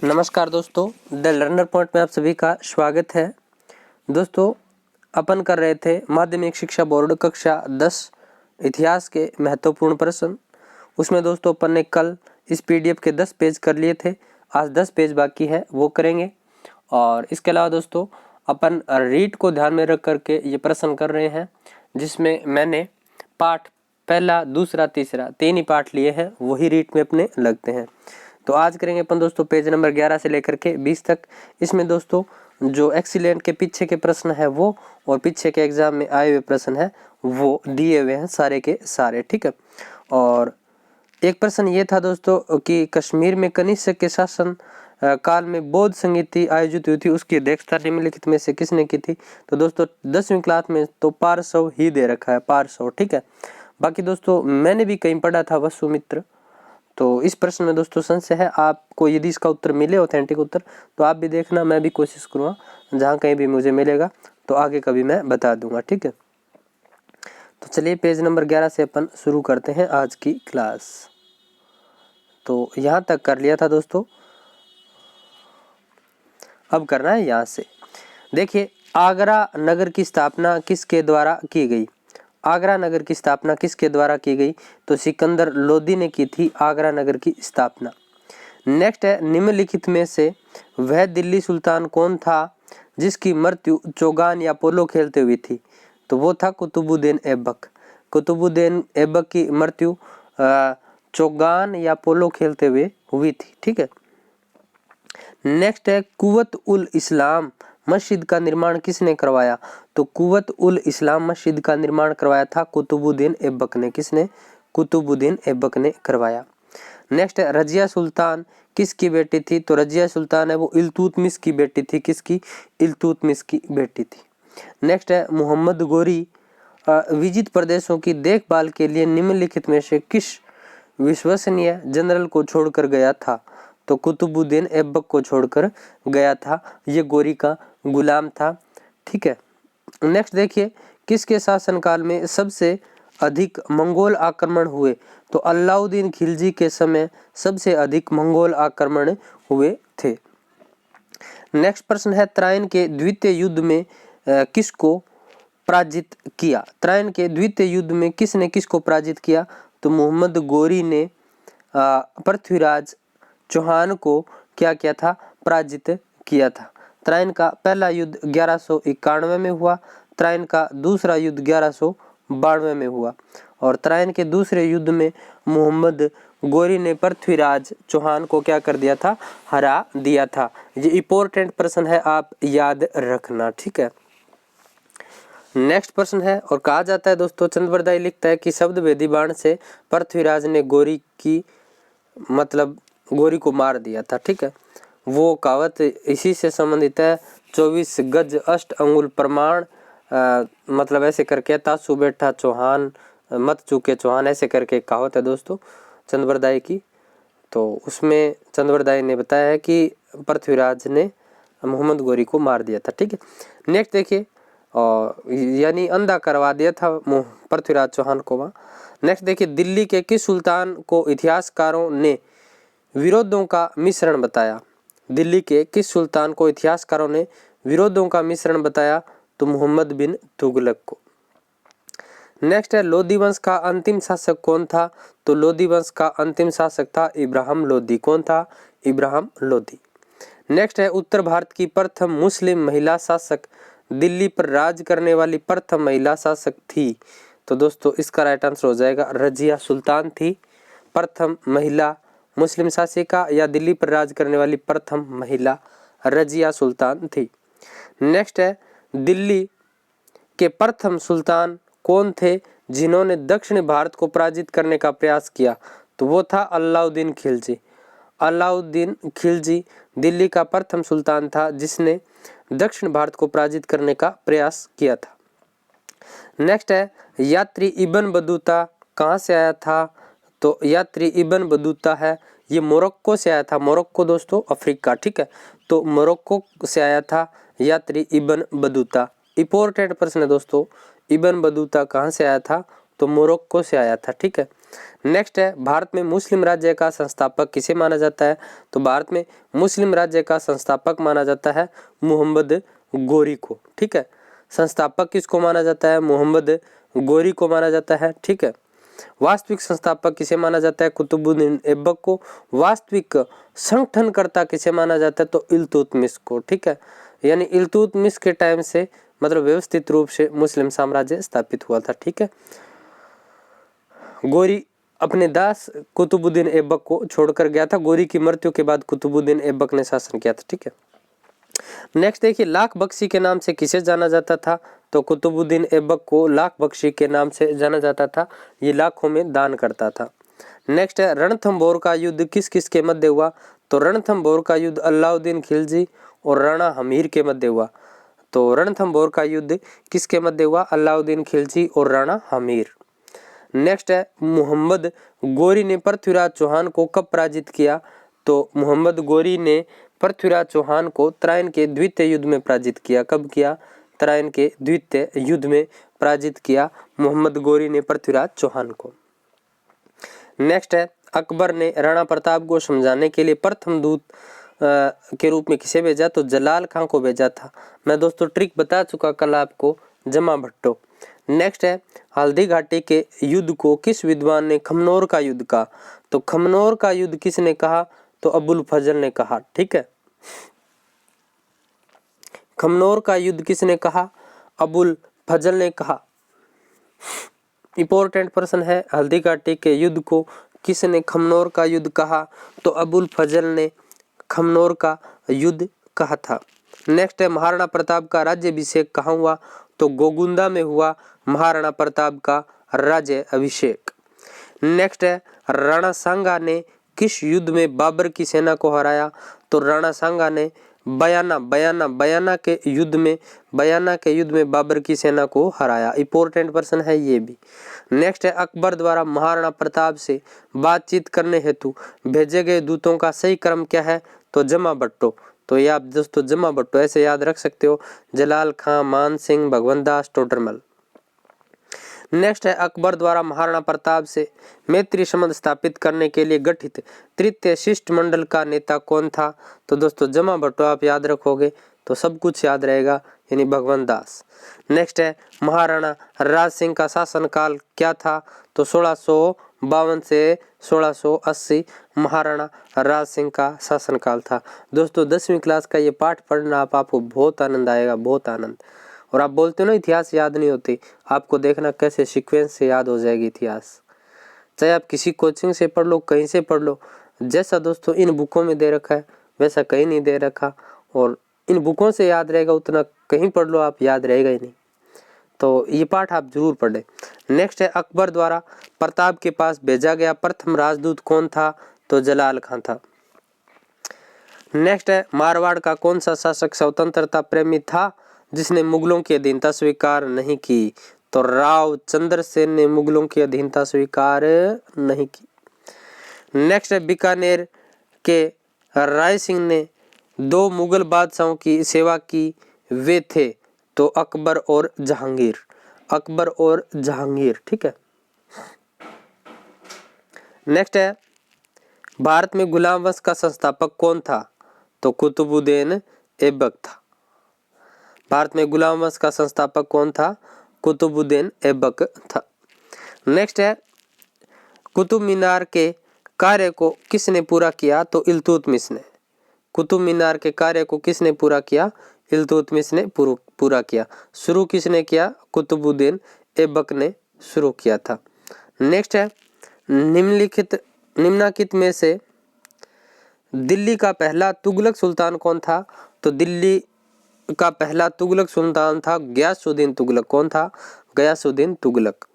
नमस्कार दोस्तों, the learner point में आप सभी का स्वागत है। दोस्तों, अपन कर रहे थे माध्यमिक शिक्षा बोर्ड कक्षा 10 इतिहास के महत्वपूर्ण प्रश्न। उसमें दोस्तों अपन ने कल इस पीडीएफ के 10 पेज कर लिए थे। आज 10 पेज बाकी है, वो करेंगे। और इसके अलावा दोस्तों अपन रीड को ध्यान में रख करके ये प्रश्न कर रहे हैं, जिसमें मैंने पाठ पहला, दूसरा, तीसरा 3 ही पाठ लिए हैं, वही रीड में अपने लगते हैं। तो आज करेंगे अपन दोस्तों पेज नंबर 11 से लेकर के 20 तक। इसमें दोस्तों जो एक्सीलेंट के पीछे के प्रश्न है वो, और पीछे के एग्जाम में आए हुए प्रश्न है वो दिए हुए हैं सारे के सारे, ठीक है। और एक प्रश्न ये था दोस्तों कि कश्मीर में कनिष्क के शासन काल में बौद्ध संगीति आयोजित हुई थी, उसकी अध्यक्षता निम्नलिखित में से किसने की थी। तो दोस्तों 10वीं क्लास में तो पार्श्व ही दे रखा है, पार्श्व, ठीक है। बाकी दोस्तों मैंने भी कहीं पढ़ा था वसुमित्र। तो इस प्रश्न में दोस्तों संशय है, आपको यदि इसका उत्तर मिले ऑथेंटिक उत्तर तो आप भी देखना, मैं भी कोशिश करूँगा, जहाँ कहीं भी मुझे मिलेगा तो आगे कभी मैं बता दूंगा, ठीक है। तो चलिए पेज नंबर 11 से अपन शुरू करते हैं आज की क्लास। तो यहाँ तक कर लिया था दोस्तों, अब करना है यहाँ से। देखिए, आगरा नगर की स्थापना किसके द्वारा की गई। आगरा नगर की स्थापना किसके द्वारा की गई। तो सिकंदर लोदी ने की थी आगरा नगर की स्थापना। नेक्स्ट है, निम्नलिखित में से वह दिल्ली सुल्तान कौन था जिसकी मृत्यु चौगान या पोलो खेलते हुई थी। तो वो था कुतुबुद्दीन ऐबक। कुतुबुद्दीन ऐबक की मृत्यु चौगान या पोलो खेलते हुए हुई थी, ठीक है। नेक्स्ट है, कुवत उल इस्लाम मस्जिद का निर्माण किसने करवाया। तो कुवत उल इस्लाम मस्जिद का निर्माण करवाया था कुतुबुद्दीन ऐबक ने। किसने? कुतुबुद्दीन ऐबक ने करवाया। नेक्स्ट है, रजिया सुल्तान किसकी बेटी थी। तो रजिया सुल्तान है वो इल्तुतमिश की बेटी थी। किसकी? इल्तुतमिश की बेटी थी। नेक्स्ट है, मोहम्मद गोरी विजित प्रदेशों की देखभाल के लिए निम्नलिखित में से किस विश्वसनीय जनरल को छोड़कर गया था। तो कुतुबुद्दीन ऐबक को छोड़कर गया था, ये गोरी का गुलाम था, ठीक है। नेक्स्ट देखिए, किसके शासनकाल में सबसे अधिक मंगोल आक्रमण हुए। तो अलाउद्दीन खिलजी के समय सबसे अधिक मंगोल आक्रमण हुए थे। नेक्स्ट प्रश्न है, त्राइन के द्वितीय युद्ध में किसको पराजित किया। त्राइन के द्वितीय युद्ध में किसने किसको पराजित किया। तो मोहम्मद गोरी ने पृथ्वीराज चौहान को क्या किया था, पराजित किया था। त्राइन का पहला युद्ध 1191 में हुआ, त्राइन का दूसरा युद्ध 1192 में हुआ, और त्राइन के दूसरे युद्ध में मोहम्मद गोरी ने पृथ्वीराज चौहान को क्या कर दिया था, हरा दिया था। ये इंपॉर्टेंट प्रश्न है, आप याद रखना, ठीक है। नेक्स्ट प्रश्न है, और कहा जाता है दोस्तों, चंद्रबरदाई लिखता है कि शब्द भेदी बाण से पृथ्वीराज ने गोरी की मतलब गोरी को मार दिया था, ठीक है। वो कहावत इसी से संबंधित है। 24 गज अष्ट अंगुल प्रमाण मतलब ऐसे करके, तासु बैठा चौहान मत चूके चौहान, ऐसे करके कहावत है दोस्तों चंद्रबरदाई की। तो उसमें चंद्रबरदाई ने बताया है कि पृथ्वीराज ने मोहम्मद गोरी को मार दिया था, ठीक है। नेक्स्ट देखिए, और यानी अंधा करवा दिया था पृथ्वीराज चौहान को वहाँ। नेक्स्ट देखिए, दिल्ली के किस सुल्तान को इतिहासकारों ने विरोधों का मिश्रण बताया। दिल्ली के किस सुल्तान को इतिहासकारों ने विरोधों का मिश्रण बताया। तो मोहम्मद बिन तुगलक को। नेक्स्ट है, लोधी वंश का अंतिम शासक कौन था। तो लोधी वंश का अंतिम शासक था इब्राहिम लोधी। कौन था? इब्राहिम लोधी। नेक्स्ट है, उत्तर भारत की प्रथम मुस्लिम महिला शासक दिल्ली पर राज करने वाली प्रथम महिला शासक थी। तो दोस्तों इसका राइट आंसर हो जाएगा रजिया सुल्तान थी प्रथम महिला मुस्लिम शासिका, या दिल्ली पर राज करने वाली प्रथम महिला रजिया सुल्तान थी। नेक्स्ट है, दिल्ली के प्रथम सुल्तान कौन थे जिन्होंने दक्षिण भारत को पराजित करने का प्रयास किया। तो वो था अलाउद्दीन खिलजी। अलाउद्दीन खिलजी दिल्ली का प्रथम सुल्तान था जिसने दक्षिण भारत को पराजित करने का प्रयास किया था। नेक्स्ट है, यात्री इब्न बतूता कहाँ से आया था। तो यात्री इब्न बतूता है ये मोरक्को से आया था। मोरक्को दोस्तों अफ्रीका, ठीक है। तो मोरक्को से आया था यात्री इब्न बतूता। इंपॉर्टेंट प्रश्न है दोस्तों, इब्न बतूता कहाँ से आया था। तो मोरक्को से आया था, ठीक है। नेक्स्ट है भारत में मुस्लिम राज्य का संस्थापक किसे माना जाता है? तो भारत में मुस्लिम राज्य का संस्थापक माना जाता है मोहम्मद गोरी को। ठीक है, संस्थापक किसको माना जाता है? मोहम्मद गोरी को माना जाता है। ठीक है, वास्तविक संस्थापक किसे माना जाता है? कुतुबुद्दीन ऐबक को। वास्तविक संगठनकर्ता किसे माना जाता है? तो इल्तुतमिश को। ठीक है, यानी इल्तुतमिश के टाइम से मतलब व्यवस्थित रूप से मुस्लिम साम्राज्य स्थापित हुआ था। ठीक है, गोरी अपने दास कुतुबुद्दीन ऐबक को छोड़कर गया था। गोरी की मृत्यु के बाद कुतुबुद्दीन ऐबक ने शासन किया था। ठीक है, नेक्स्ट देखिए, लाख बख्शी के नाम से किसे जाना जाता था? तो कुतुबुद्दीन ऐबक को लाख बख्शी के नाम से जाना जाता था। ये लाखों में दान करता था। नेक्स्ट है रणथंभौर का युद्ध किस किस के मध्य हुआ? तो रणथंभौर का युद्ध अलाउद्दीन खिलजी और राणा हमीर के मध्य हुआ। तो रणथंभौर का युद्ध किसके मध्य हुआ? अलाउद्दीन खिलजी और राणा हमीर। नेक्स्ट है मोहम्मद गोरी ने पृथ्वीराज चौहान को कब पराजित किया? तो मोहम्मद गोरी ने पृथ्वीराज चौहान को तराइन के द्वितीय युद्ध में पराजित किया। कब किया? तराइन के द्वितीय युद्ध में पराजित किया मोहम्मद गोरी ने पृथ्वीराज चौहान को। नेक्स्ट है अकबर ने राणा प्रताप को समझाने के लिए प्रथम दूत के रूप में किसे भेजा? तो जलाल खां को भेजा था। मैं दोस्तों ट्रिक बता चुका कल आपको, जमा भट्टो। नेक्स्ट है हल्दी घाटी के युद्ध को किस विद्वान ने खमनोर का युद्ध कहा? तो खमनोर का युद्ध किसने कहा? तो अबुल फजल ने कहा। ठीक है, खमनोर का युद्ध किसने कहा? अबुल फजल ने कहा। इंपॉर्टेंट प्रश्न है, हल्दी घाटी के युद्ध को किसने खमनोर का युद्ध कहा? तो अबुल फजल ने खमनोर का युद्ध कहा था। नेक्स्ट है महाराणा प्रताप का राज्याभिषेक कहाँ हुआ? तो गोगुंदा में हुआ महाराणा प्रताप का राज्य अभिषेक। नेक्स्ट है राणा सांगा ने किस युद्ध में बाबर की सेना को हराया? तो राणा सांगा ने बयाना के युद्ध में बाबर की सेना को हराया। इंपॉर्टेंट प्रश्न है ये भी। नेक्स्ट है अकबर द्वारा महाराणा प्रताप से बातचीत करने हेतु भेजे गए दूतों का सही क्रम क्या है? तो जमा भट्टो। तो ये आप दोस्तों जमा भट्टो ऐसे याद रख सकते हो, जलाल खां, मान सिंह, भगवंत दास, टोडरमल। नेक्स्ट है अकबर द्वारा महाराणा प्रताप से मैत्री संबंध स्थापित करने के लिए गठित तृतीय शिष्टमंडल का नेता कौन था? तो दोस्तों जमा भट्टो आप याद रखोगे तो सब कुछ याद रहेगा, यानी भगवंत दास। नेक्स्ट है महाराणा राज सिंह का शासनकाल क्या था? तो 1652 से 1680 महाराणा राज सिंह का शासनकाल था। दोस्तों 10वीं क्लास का ये पाठ पढ़ना आपको बहुत आनंद आएगा, बहुत आनंद। और आप बोलते हो ना इतिहास याद नहीं होती, आपको देखना कैसे सीक्वेंस से याद हो जाएगी इतिहास। चाहे आप किसी कोचिंग से पढ़ लो, कहीं से पढ़ लो, जैसा दोस्तों इन बुकों में दे रखा है वैसा कहीं नहीं दे रखा, और इन बुकों से याद रहेगा उतना कहीं पढ़ लो आप याद रहेगा ही नहीं। तो ये पाठ आप जरूर पढ़ें। नेक्स्ट है अकबर द्वारा प्रताप के पास भेजा गया प्रथम राजदूत कौन था? तो जलाल खां था। नेक्स्ट है मारवाड़ का कौन सा शासक स्वतंत्रता प्रेमी था जिसने मुगलों की अधीनता स्वीकार नहीं की? तो राव चंद्रसेन ने मुगलों की अधीनता स्वीकार नहीं की। नेक्स्ट है बीकानेर के राय सिंह ने 2 मुगल बादशाहों की सेवा की, वे थे? तो अकबर और जहांगीर, अकबर और जहांगीर। ठीक है, नेक्स्ट है भारत में गुलाम वंश का संस्थापक कौन था? तो कुतुबुद्दीन ऐबक था। भारत में गुलाम वंश का संस्थापक कौन था? कुतुबुद्दीन ऐबक था। नेक्स्ट है कुतुब मीनार के कार्य को किसने पूरा किया? तो इल्तुतमिश ने। कुतुब मीनार के कार्य को किसने पूरा किया? इल्तुतमिश ने पूरा किया। शुरू किसने किया? कुतुबुद्दीन ऐबक ने शुरू किया था। नेक्स्ट है निम्नलिखित में से दिल्ली का पहला तुगलक सुल्तान कौन था? तो दिल्ली का पहला तुगलक सुल्तान था गयासुद्दीन तुगलक। कौन था? गयासुद्दीन तुगलक।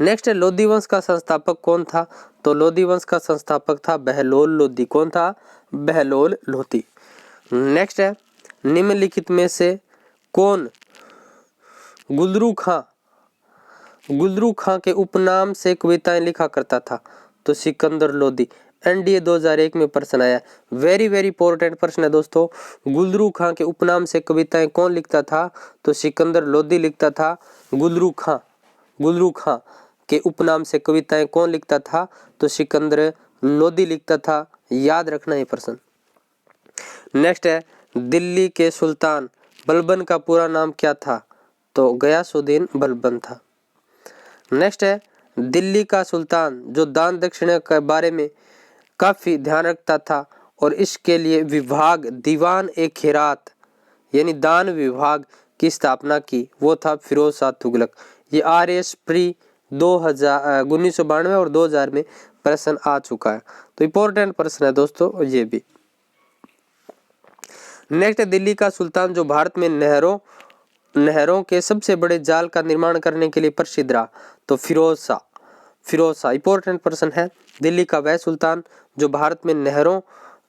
नेक्स्ट है लोधी वंश का संस्थापक कौन था? तो लोधी वंश का संस्थापक था बहलोल लोधी। कौन था? बहलोल लोधी। नेक्स्ट है निम्नलिखित में से कौन गुलरू खां के उपनाम से कविताएं लिखा करता था? तो सिकंदर लोधी। एनडीए 2001 में प्रश्न आया, वेरी इंपॉर्टेंट प्रश्न है दोस्तों। गुलरू खां के उपनाम से कविताएं कौन लिखता था? तो सिकंदर लोधी लिखता था। गुलरू खां के उपनाम से कविताएं कौन लिखता था? तो सिकंदर लोदी लिखता था। याद रखना ये प्रश्न। नेक्स्ट है, दिल्ली के सुल्तान बलबन का पूरा नाम क्या था? तो गयासुद्दीन बलबन था। नेक्स्ट है, दिल्ली का सुल्तान जो दान दक्षिणा के बारे में काफी ध्यान रखता था और इसके लिए विभाग दीवान ए खैरात यानी दान विभाग की स्थापना की, वो था फिरोज शाह तुगलक। ये RS प्री 1992 और 2000 में प्रश्न आ चुका है, तो इंपॉर्टेंट प्रश्न है दोस्तों ये भी। नेक्स्ट है, दिल्ली का सुल्तान जो भारत में नहरों के सबसे बड़े जाल का निर्माण करने के लिए प्रसिद्ध रहा, तो फिरोज शाह इंपॉर्टेंट प्रश्न है। दिल्ली का वह सुल्तान जो भारत में नहरों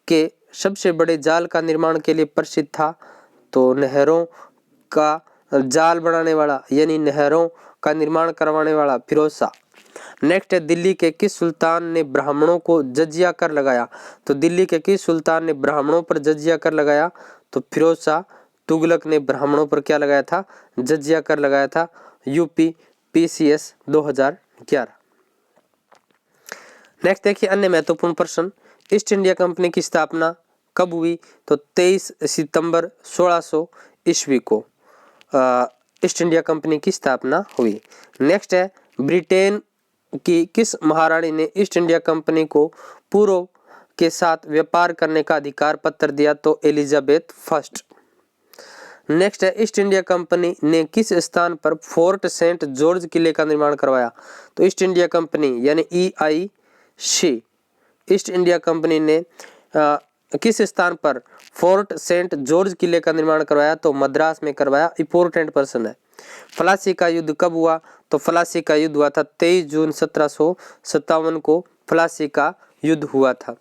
के सबसे बड़े जाल का निर्माण के लिए प्रसिद्ध था, तो नहरों का जाल बनाने वाला यानी नहरों का निर्माण करवाने वाला फिरोज शाह। नेक्स्ट है, दिल्ली के किस सुल्तान ने ब्राह्मणों को जजिया कर लगाया? तो दिल्ली के किस सुल्तान ने ब्राह्मणों पर जजिया कर लगाया? तो फिरोज शाह तुगलक ने ब्राह्मणों पर क्या लगाया था? जजिया कर लगाया था। UPPCS 2011। नेक्स्ट देखिए अन्य महत्वपूर्ण प्रश्न, ईस्ट इंडिया कंपनी की स्थापना कब हुई? तो 23 सितंबर 1600 ईस्वी को ईस्ट इंडिया कंपनी की स्थापना हुई। नेक्स्ट है, ब्रिटेन की किस महारानी ने ईस्ट इंडिया कंपनी को पूर्व के साथ व्यापार करने का अधिकार पत्र दिया? तो एलिजाबेथ फर्स्ट। नेक्स्ट है, ईस्ट इंडिया कंपनी ने किस स्थान पर फोर्ट सेंट जॉर्ज किले का निर्माण करवाया? तो ईस्ट इंडिया कंपनी यानी EIC ईस्ट इंडिया कंपनी ने किस स्थान पर फोर्ट सेंट जॉर्ज किले का निर्माण करवाया? तो मद्रास में करवाया। इंपॉर्टेंट प्रश्न है। प्लासी का युद्ध कब हुआ? तो प्लासी का युद्ध हुआ था 23 जून 1757 को प्लासी का युद्ध हुआ था।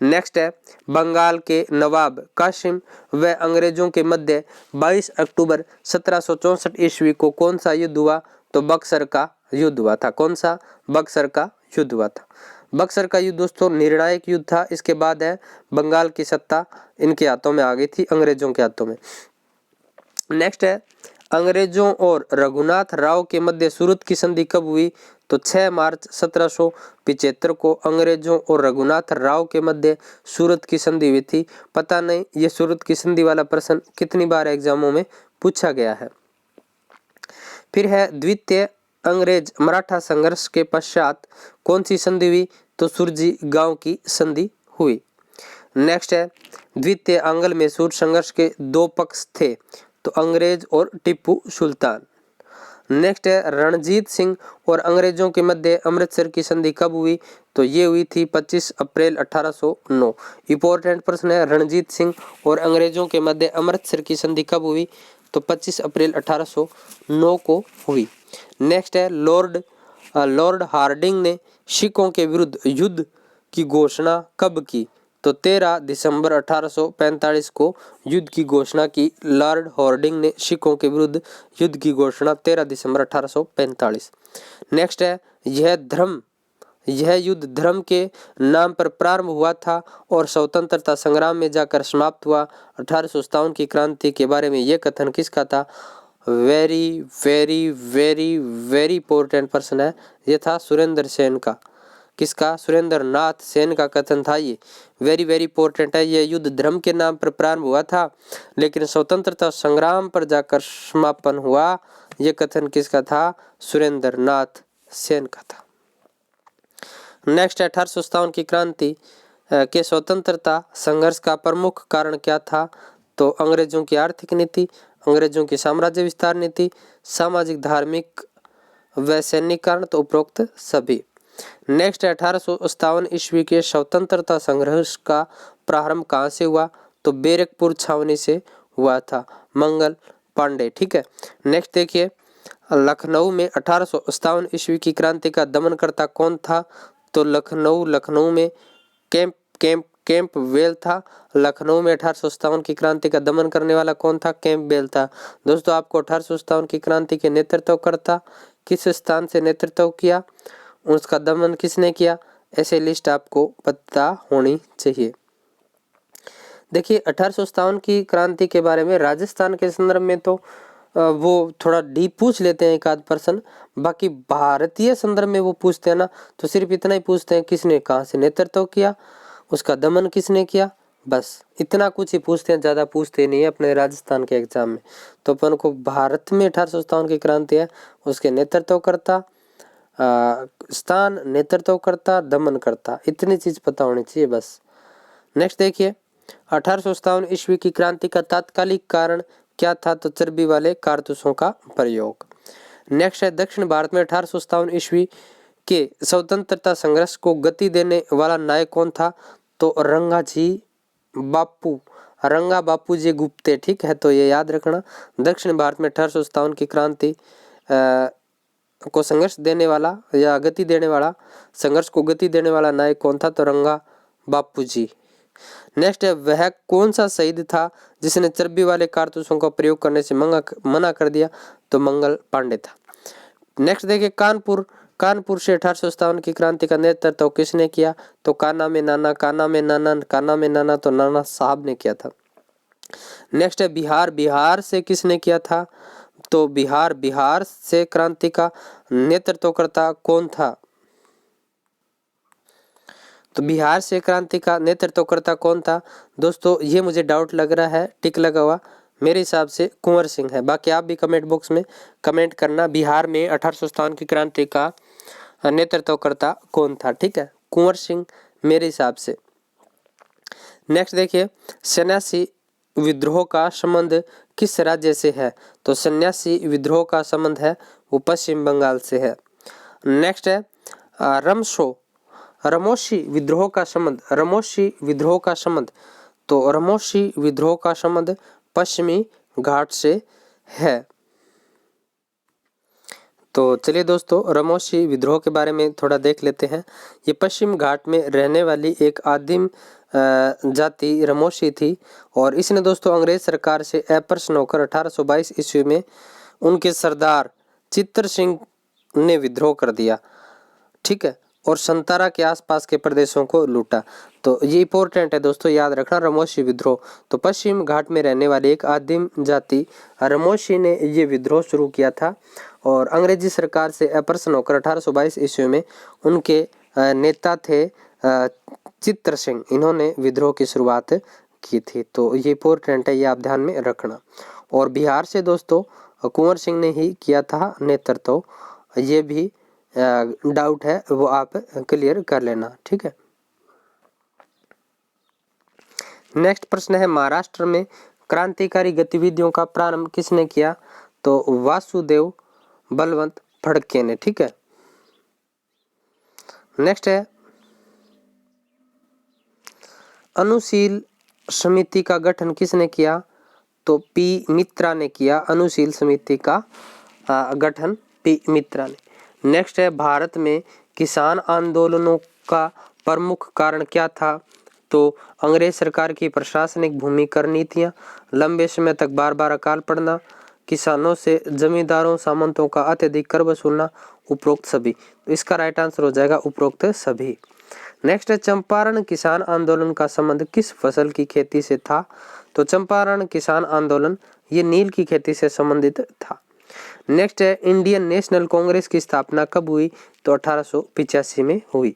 नेक्स्ट है, बंगाल के नवाब कासिम व अंग्रेजों के मध्य 22 अक्टूबर 1764 ईस्वी को कौन सा युद्ध हुआ? तो बक्सर का युद्ध हुआ था। कौन सा? बक्सर का युद्ध हुआ था। बक्सर का युद्ध दोस्तों निर्णायक युद्ध था। इसके बाद है बंगाल की सत्ता इनके हाथों में आ गई थी, अंग्रेजों के हाथों में। नेक्स्ट है, अंग्रेजों और रघुनाथ राव के मध्य सूरत की संधि कब हुई? तो 6 मार्च 1775 को अंग्रेजों और रघुनाथ राव के मध्य सूरत की संधि हुई थी। पता नहीं ये सूरत की संधि वाला प्रश्न कितनी बार एग्जामों में पूछा गया है। फिर है, द्वितीय अंग्रेज मराठा संघर्ष के पश्चात कौन सी संधि हुई? तो सुरजी गांव की संधि हुई। नेक्स्ट है, द्वितीय आंग्ल मैसूर संघर्ष के 2 पक्ष थे, तो अंग्रेज और टिप्पू सुल्तान। नेक्स्ट है, रणजीत सिंह और अंग्रेजों के मध्य अमृतसर की संधि कब हुई? तो ये हुई थी 25 अप्रैल 1809। इंपॉर्टेंट प्रश्न है, रणजीत सिंह और अंग्रेजों के मध्य अमृतसर की संधि कब हुई? तो 25 अप्रैल 1809 को हुई। नेक्स्ट है, लॉर्ड हार्डिंग ने सिखों के विरुद्ध युद्ध की घोषणा कब की? तो 13 दिसंबर 1845 को युद्ध की घोषणा की। लॉर्ड हार्डिंग ने सिखों के विरुद्ध युद्ध की घोषणा 13 दिसंबर 1845। नेक्स्ट है, यह युद्ध धर्म के नाम पर प्रारंभ हुआ था और स्वतंत्रता संग्राम में जाकर समाप्त हुआ। 1857 की क्रांति के बारे में यह कथन किसका था? Very very very very important person है, यह था सुरेंद्र सेन का। किसका? सुरेंद्र नाथ सेन का कथन था ये। वेरी वेरी इंपॉर्टेंट है। यह युद्ध धर्म के नाम पर प्रारंभ हुआ था लेकिन स्वतंत्रता संग्राम पर जाकर समापन हुआ। यह कथन किसका था? सुरेंद्र नाथ सेन का था। नेक्स्ट 1857 की क्रांति के स्वतंत्रता संघर्ष का प्रमुख कारण क्या था? तो अंग्रेजों की आर्थिक नीति, अंग्रेजों की साम्राज्य विस्तार नीति, सामाजिक धार्मिक व सैनिक कारण, तो उपरोक्त सभी। नेक्स्ट 1857 ईस्वी के स्वतंत्रता संघर्ष का प्रारंभ कहाँ से हुआ? तो बैरकपुर छावनी से हुआ था, मंगल पांडे। ठीक है। नेक्स्ट देखिए, लखनऊ में 1857 ईस्वी की क्रांति का दमनकर्ता कौन था? तो लखनऊ में कैंपबेल था। लखनऊ में 1857 की क्रांति का दमन करने वाला कौन था? कैंपबेल था। दोस्तों आपको 1857 की क्रांति के नेतृत्वकर्ता किस स्थान से नेतृत्व किया, उसका दमन किसने किया, ऐसे लिस्ट आपको पता होनी चाहिए। देखिए 1857 की क्रांति के बारे में राजस्थान के संदर्भ में तो वो थोड़ा डीप पूछ लेते हैं एक आध पर्सन, बाकी भारतीय संदर्भ में वो पूछते हैं ना तो सिर्फ इतना ही पूछते हैं किसने कहाँ से नेतृत्व किया, उसका दमन किसने किया, बस इतना कुछ ही पूछते हैं, ज़्यादा पूछते नहीं है अपने राजस्थान के एग्जाम में। तो अपन को भारत में 1857 की क्रांति है, उसके नेतृत्वकर्ता, स्थान, नेतृत्वकर्ता, दमन करता, इतनी चीज पता होनी चाहिए बस। नेक्स्ट देखिए 1857 ईस्वी की क्रांति का तात्कालिक कारण क्या था, तो चर्बी वाले कारतूसों का प्रयोग। नेक्स्ट है दक्षिण भारत में 1857 ईस्वी के स्वतंत्रता संघर्ष को गति देने वाला नायक कौन था, तो रंगा बापू जी गुप्ते, ठीक है, तो ये याद रखना। दक्षिण भारत में 1857 की क्रांति को संघर्ष देने वाला या गति देने वाला, संघर्ष को गति देने वाला नायक कौन था, तो रंगा बापू जी। नेक्स्ट है वह कौन सा शहीद था जिसने चर्बी वाले कारतूसों का प्रयोग करने से मना कर दिया, तो मंगल पांडे था। नेक्स्ट देखिए कानपुर से 1857 की क्रांति का नेतृत्व किसने किया, तो काना में नाना तो नाना साहब ने किया था। नेक्स्ट है बिहार से किसने किया था, तो बिहार से क्रांति का नेतृत्वकर्ता कौन था, तो बिहार से क्रांति का नेतृत्वकर्ता कौन था दोस्तों, ये मुझे डाउट लग रहा है, टिक लगा हुआ, मेरे हिसाब से कुंवर सिंह है। बाकी आप भी कमेंट बॉक्स में कमेंट करना बिहार में 1857 की क्रांति का नेतृत्वकर्ता कौन था, ठीक है, कुंवर सिंह मेरे हिसाब से। नेक्स्ट देखिए सन्यासी विद्रोह का संबंध किस राज्य से है, तो सन्यासी विद्रोह का संबंध है वो पश्चिम बंगाल से है। नेक्स्ट है रमोशी विद्रोह का संबंध, तो रमोशी विद्रोह का संबंध पश्चिमी घाट से है। तो चलिए दोस्तों रमोशी विद्रोह के बारे में थोड़ा देख लेते हैं। ये पश्चिम घाट में रहने वाली एक आदिम जाति रमोशी थी और इसने दोस्तों अंग्रेज सरकार से अप्रसन्न होकर 1822 ईस्वी में उनके सरदार चित्तर सिंह ने विद्रोह कर दिया, ठीक है, और संतारा के आसपास के प्रदेशों को लूटा। तो ये इंपॉर्टेंट है दोस्तों, याद रखना रमोशी विद्रोह। तो पश्चिम घाट में रहने वाली एक आदिम जाति रमोशी ने ये विद्रोह शुरू किया था और अंग्रेजी सरकार से अप्रसन्न होकर 1822 ईस्वी में उनके नेता थे चित्तर सिंह, इन्होंने विद्रोह की शुरुआत की थी। तो ये इंपॉर्टेंट है, ये आप ध्यान में रखना। और बिहार से दोस्तों कुंवर सिंह ने ही किया था नेतृत्व, ये भी डाउट है वो आप क्लियर कर लेना, ठीक है। नेक्स्ट प्रश्न है महाराष्ट्र में क्रांतिकारी गतिविधियों का प्रारंभ किसने किया, तो वासुदेव बलवंत फड़के ने, ठीक है। नेक्स्ट है अनुशील समिति का गठन किसने किया, तो पी मित्रा ने किया, अनुशील समिति का गठन पी मित्रा ने। नेक्स्ट है भारत में किसान आंदोलनों का प्रमुख कारण क्या था, तो अंग्रेज सरकार की प्रशासनिक भूमिकर नीतियां, लंबे समय तक बार बार अकाल पड़ना, किसानों से जमींदारों सामंतों का अत्यधिक कर वसूलना, उपरोक्त सभी। तो इसका राइट आंसर हो जाएगा उपरोक्त सभी। नेक्स्ट है चंपारण किसान आंदोलन का संबंध किस फसल की खेती से था, तो चंपारण किसान आंदोलन ये नील की खेती से संबंधित था। नेक्स्ट है इंडियन नेशनल कांग्रेस की स्थापना कब हुई, तो 1885 में हुई।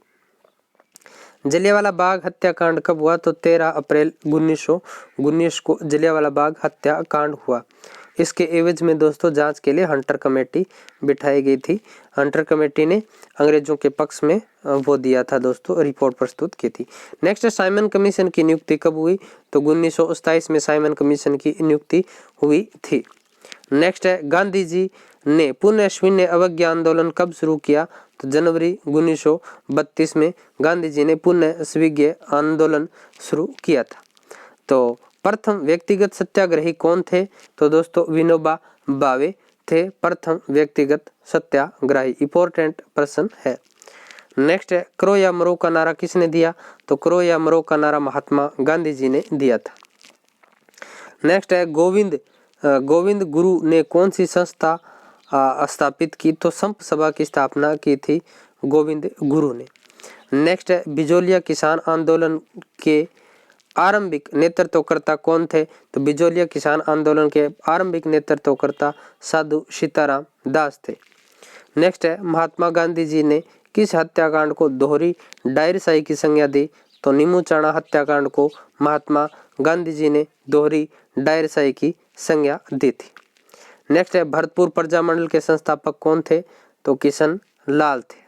जलियांवाला बाग हत्याकांड कब हुआ, तो 13 अप्रैल 1919 को जलियांवाला बाग हत्याकांड हुआ। इसके एवज में दोस्तों जांच के लिए हंटर कमेटी बिठाई गई थी। हंटर कमेटी ने अंग्रेजों के पक्ष में वो दिया था दोस्तों, रिपोर्ट प्रस्तुत की थी। नेक्स्ट है साइमन कमीशन की नियुक्ति कब हुई, तो 1927 में साइमन कमीशन की नियुक्ति हुई थी। नेक्स्ट है गांधी जी ने पुण्य शून्य अवज्ञा आंदोलन कब शुरू किया, तो जनवरी 1932 में गांधी जी ने पुण्य स्वीग्य आंदोलन शुरू किया था। तो प्रथम व्यक्तिगत सत्याग्रही कौन थे, तो दोस्तों विनोबा भावे थे प्रथम व्यक्तिगत सत्याग्रही, इंपॉर्टेंट प्रश्न है। नेक्स्ट है करो या मरो का नारा किसने दिया, तो करो या मरो का नारा महात्मा गांधी जी ने दिया था। नेक्स्ट है गोविंद गुरु ने कौन सी संस्था स्थापित की, तो संप सभा की स्थापना की थी गोविंद गुरु ने। नेक्स्ट है बिजोलिया किसान आंदोलन के आरंभिक नेतृत्वकर्ता कौन थे? तो बिजोलिया किसान आंदोलन के आरंभिक नेतृत्वकर्ता साधु सीताराम दास थे। नेक्स्ट है, महात्मा गांधी जी ने किस हत्याकांड को दोहरी डायरशाही की संज्ञा दी? तो नीमूचाणा हत्याकांड को महात्मा गांधी जी ने दोहरी डायरशाही की संज्ञा दी थी। नेक्स्ट है, भरतपुर प्रजामंडल के संस्थापक कौन थे? तो किशन लाल थे।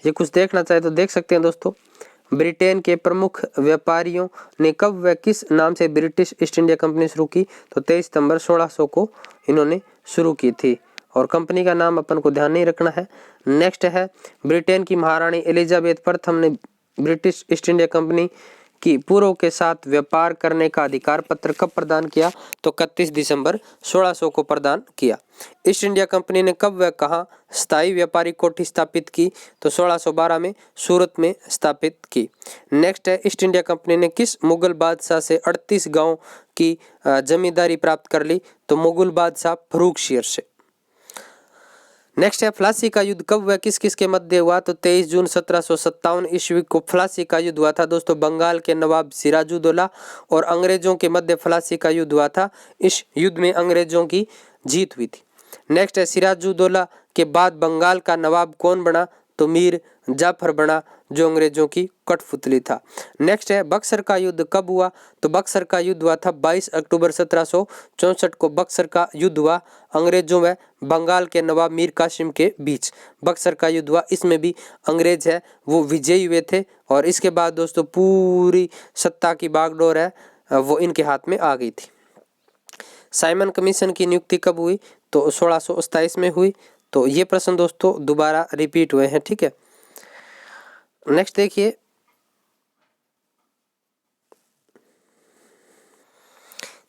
ये कुछ देखना चाहे तो देख सकते हैं दोस्तों। ब्रिटेन के प्रमुख व्यापारियों ने कब व किस नाम से ब्रिटिश ईस्ट इंडिया कंपनी शुरू की? तो 23 सितंबर 1600 को इन्होंने शुरू की थी और कंपनी का नाम अपन को ध्यान नहीं रखना है। नेक्स्ट है, ब्रिटेन की महारानी एलिजाबेथ प्रथम ने ब्रिटिश ईस्ट इंडिया कंपनी की पूर्व के साथ व्यापार करने का अधिकार पत्र कब प्रदान किया? तो 31 दिसंबर 1600 को प्रदान किया। ईस्ट इंडिया कंपनी ने कब व कहाँ स्थायी व्यापारिक कोठी स्थापित की? तो 1612 में सूरत में स्थापित की। नेक्स्ट है, ईस्ट इंडिया कंपनी ने किस मुगल बादशाह से 38 गांव की जमींदारी प्राप्त कर ली? तो मुगल बादशाह फर्रुखशियर से। नेक्स्ट है, फ्लासी का युद्ध कब व किस किस के मध्य हुआ? तो 23 जून 1757 ईस्वी को फ्लासी का युद्ध हुआ था दोस्तों। बंगाल के नवाब सिराजुद्दौला और अंग्रेजों के मध्य फ्लासी का युद्ध हुआ था। इस युद्ध में अंग्रेजों की जीत हुई थी। नेक्स्ट है, सिराजुद्दौला के बाद बंगाल का नवाब कौन बना? तो मीर जाफर बना, जो अंग्रेजों की कठपुतली था। नेक्स्ट है, बक्सर का युद्ध कब हुआ? तो बक्सर का युद्ध हुआ था 22 अक्टूबर 1764 को बक्सर का युद्ध हुआ अंग्रेजों व बंगाल के नवाब मीर कासिम के बीच बक्सर का युद्ध हुआ। इसमें भी अंग्रेज है वो विजयी हुए थे और इसके बाद दोस्तों पूरी सत्ता की बागडोर है वो इनके हाथ में आ गई थी। साइमन कमीशन की नियुक्ति कब हुई? तो 1627 में हुई। तो ये प्रश्न दोस्तों दोबारा रिपीट हुए हैं, ठीक है। नेक्स्ट देखिए,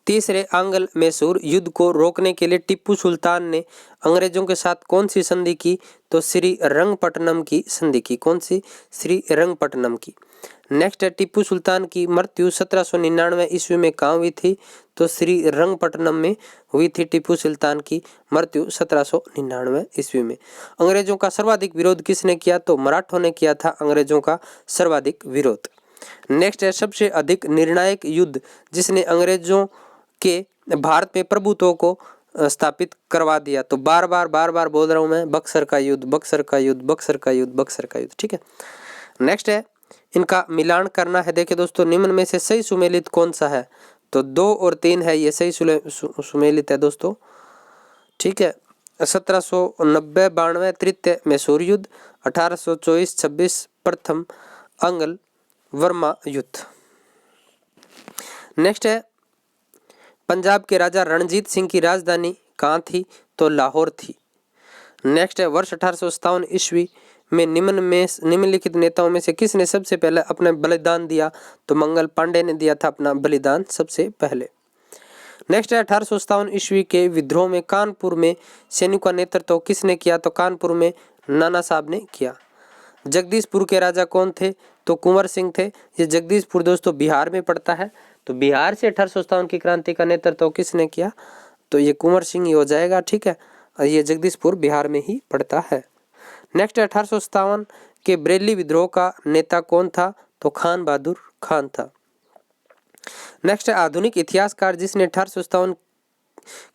तीसरे आंग्ल मैसूर युद्ध को रोकने के लिए टिप्पू सुल्तान ने अंग्रेजों के साथ कौन सी संधि की? तो श्रीरंगपट्टनम की संधि की। कौन सी? श्रीरंगपट्टनम की। नेक्स्ट है, टिप्पू सुल्तान की मृत्यु 1799 ईस्वी में कहाँ हुई थी? तो श्रीरंगपट्टनम में हुई थी टिप्पू सुल्तान की मृत्यु 1799 ईस्वी में। अंग्रेजों का सर्वाधिक विरोध किसने किया? तो मराठों ने किया था अंग्रेजों का सर्वाधिक विरोध। नेक्स्ट है, सबसे अधिक निर्णायक युद्ध जिसने अंग्रेजों के भारत में प्रभुत्व को स्थापित करवा दिया? तो बार बार बोल रहा हूं मैं, बक्सर का युद्ध, बक्सर का युद्ध, बक्सर का युद्ध, बक्सर का युद्ध, ठीक है। नेक्स्ट है, इनका मिलान करना है। देखिए दोस्तों, निम्न में से सही सुमेलित कौन सा है? तो 2 और 3 है, ये सही सुमेलित है दोस्तों, ठीक है। 1790-92 तृतीय मैसूर युद्ध, 1824-26 प्रथम आंग्ल वर्मा युद्ध। नेक्स्ट है, पंजाब के राजा रणजीत सिंह की राजधानी कहाँ थी? तो लाहौर थी। नेक्स्ट है, वर्ष 1857 ईस्वी में निम्नलिखित नेताओं में से किसने सबसे पहले अपना बलिदान दिया? तो मंगल पांडे ने दिया था अपना बलिदान सबसे पहले। नेक्स्ट है, 1857 ईस्वी के विद्रोह में कानपुर में सैनिकों का नेतृत्व किसने किया? तो कानपुर में नाना साहब ने किया। जगदीशपुर के राजा कौन थे? तो कुंवर सिंह थे। ये जगदीशपुर दोस्तों बिहार में पड़ता है। तो बिहार से 1857 की क्रांति का नेतृत्व किसने किया? तो ये कुंवर सिंह ही हो जाएगा, ठीक है। और ये जगदीशपुर बिहार में ही पड़ता है। नेक्स्ट 1857 के बरेली विद्रोह का नेता कौन था? तो खान बहादुर खान था। नेक्स्ट है, आधुनिक इतिहासकार जिसने 1857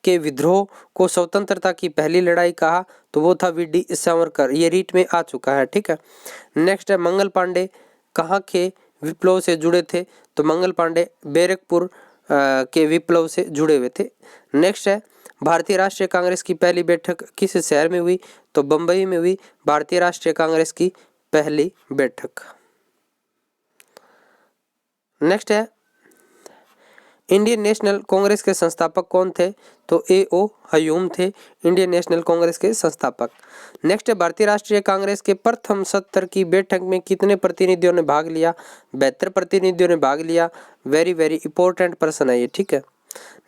के विद्रोह को स्वतंत्रता की पहली लड़ाई कहा? तो वो था वीडी सावरकर। ये रीट में आ चुका है, ठीक है। नेक्स्ट है, मंगल पांडे कहाँ के विप्लव से जुड़े थे? तो मंगल पांडे बैरकपुर के विप्लव से जुड़े हुए थे। नेक्स्ट है, भारतीय राष्ट्रीय कांग्रेस की पहली बैठक किस शहर में हुई? तो बंबई में हुई भारतीय राष्ट्रीय कांग्रेस की पहली बैठक। नेक्स्ट है, इंडियन नेशनल कांग्रेस के संस्थापक कौन थे? तो A.O. ह्यूम थे इंडियन नेशनल कांग्रेस के संस्थापक। नेक्स्ट है, भारतीय राष्ट्रीय कांग्रेस के प्रथम सत्र की बैठक में कितने प्रतिनिधियों ने भाग लिया? 72 प्रतिनिधियों ने भाग लिया। वेरी इंपॉर्टेंट प्रश्न है ये, ठीक है।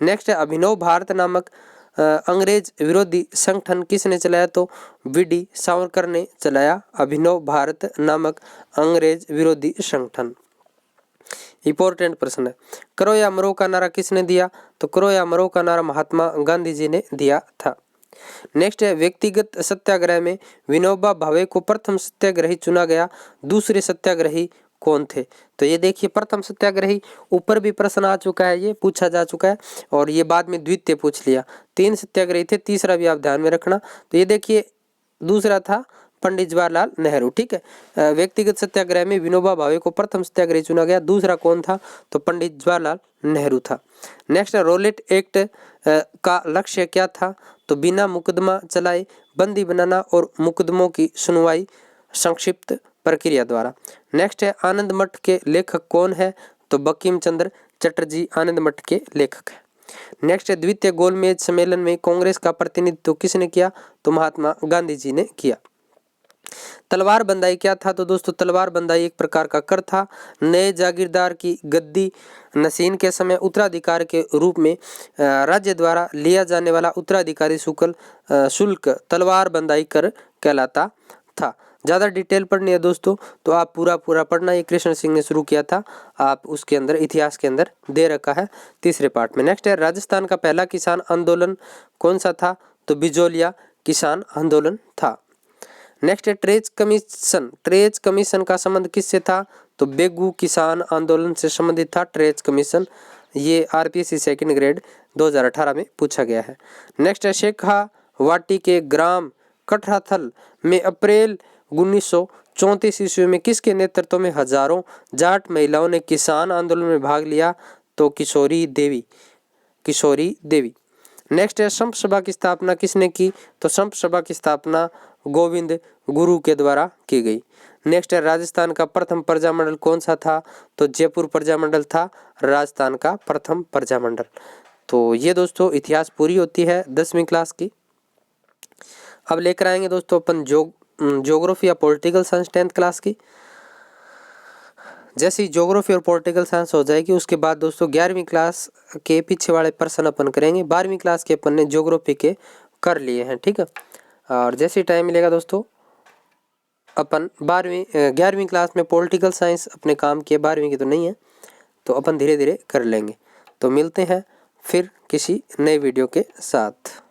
नेक्स्ट है, अभिनव भारत नामक अंग्रेज विरोधी संगठन किसने चलाया? तो वीडी सावरकर ने चलाया अभिनव भारत नामक अंग्रेज विरोधी संगठन। इंपॉर्टेंट प्रश्न है। करो या मरो का नारा किसने दिया? तो करो या मरो का नारा महात्मा गांधी जी ने दिया था। नेक्स्ट है व्यक्तिगत सत्याग्रह में विनोबा भावे को प्रथम सत्याग्रही चुना गया, दूसरे सत्याग्रही कौन थे? तो ये देखिए प्रथम सत्याग्रही ऊपर भी प्रश्न आ चुका है, ये पूछा जा चुका है और ये बाद में द्वितीय पूछ लिया। 3 सत्याग्रही थे, तीसरा भी आप ध्यान में रखना। तो ये देखिए दूसरा था पंडित जवाहरलाल नेहरू। ठीक है, व्यक्तिगत सत्याग्रह में विनोबा भावे को प्रथम सत्याग्रही चुना गया, दूसरा कौन था? तो पंडित जवाहरलाल नेहरू था। नेक्स्ट रोलेट एक्ट का लक्ष्य क्या था? तो बिना मुकदमा चलाए बंदी बनाना और मुकदमों की सुनवाई संक्षिप्त प्रक्रिया द्वारा। नेक्स्ट है आनंद मठ के लेखक कौन है? तो बंकिम चंद्र चटर्जी आनंद मठ के लेखक है। नेक्स्ट है द्वितीय गोलमेज सम्मेलन में कांग्रेस का प्रतिनिधित्व किसने किया? तो महात्मा गांधी जी ने किया। तलवार बंदाई क्या था? तो दोस्तों तलवार बंदाई एक प्रकार का कर था। नए जागीरदार की गद्दी नसीन के समय उत्तराधिकार के रूप में राज्य द्वारा लिया जाने वाला उत्तराधिकारी शुल्क तलवार बंदाई कर कहलाता था। ज़्यादा डिटेल पढ़नी है दोस्तों तो आप पूरा पढ़ना, ये कृष्ण सिंह ने शुरू किया था, आप उसके अंदर इतिहास के अंदर दे रखा है तीसरे पार्ट में। नेक्स्ट है राजस्थान का पहला किसान आंदोलन कौन सा था? तो बिजोलिया किसान आंदोलन था। नेक्स्ट है ट्रेज कमीशन का संबंध किससे था? तो बेगू किसान आंदोलन से संबंधित था ट्रेज कमीशन। ये आरपीएससी सेकंड ग्रेड 2018 में पूछा गया है। नेक्स्ट है शेखावाटी के ग्राम कठराथल में अप्रैल 1934 ईस्वी में किसके नेतृत्व में हजारों जाट महिलाओं ने किसान आंदोलन में भाग लिया? तो किशोरी देवी। नेक्स्ट है संप सभा की स्थापना किसने की? तो संप सभा की स्थापना गोविंद गुरु के द्वारा की गई। नेक्स्ट है राजस्थान का प्रथम प्रजामंडल कौन सा था? तो जयपुर प्रजामंडल था राजस्थान का प्रथम प्रजामंडल। तो ये दोस्तों इतिहास पूरी होती है 10वीं क्लास की। अब लेकर आएंगे दोस्तों अपन ज्योग्राफी या पॉलिटिकल साइंस 10th क्लास की। जैसे ही ज्योग्राफी और पॉलिटिकल साइंस हो जाएगी उसके बाद दोस्तों 11वीं क्लास के पीछे वाले प्रश्न अपन करेंगे। 12वीं क्लास के अपन ने ज्योग्राफी के कर लिए हैं, ठीक है। और जैसे टाइम मिलेगा दोस्तों अपन 11वीं क्लास में पॉलिटिकल साइंस अपने काम किए, 12वीं की तो नहीं है, तो अपन धीरे धीरे कर लेंगे। तो मिलते हैं फिर किसी नए वीडियो के साथ।